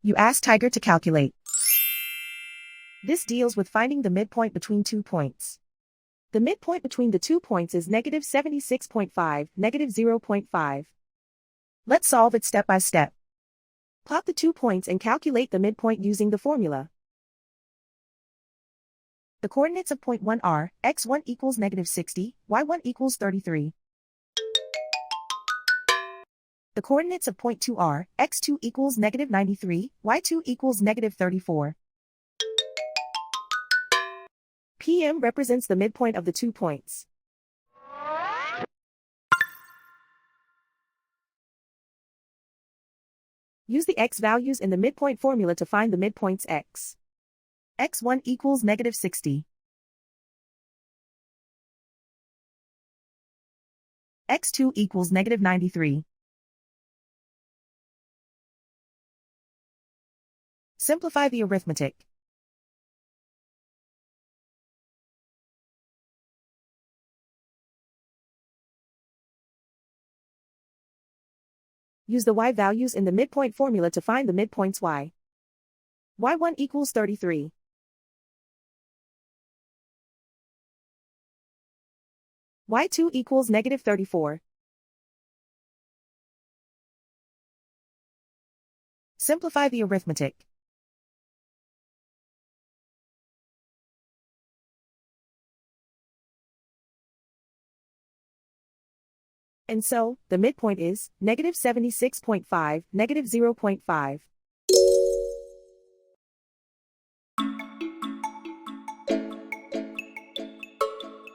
You ask Tiger to calculate. This deals with finding the midpoint between 2 points. The midpoint between the 2 points is negative 76.5, negative 0.5. Let's solve it step by step. Plot the 2 points and calculate the midpoint using the formula. The coordinates of point 1 are, x1 equals negative 60, y1 equals 33. The coordinates of point 2 are, x2 equals negative 93, y2 equals negative 34. PM represents the midpoint of the 2 points. Use the x values in the midpoint formula to find the midpoints x. x1 equals negative 60. x2 equals negative 93. Simplify the arithmetic. Use the y values in the midpoint formula to find the midpoints y. y1 equals 33. y2 equals negative 34. Simplify the arithmetic. And so, the midpoint is negative 76.5, negative 0.5.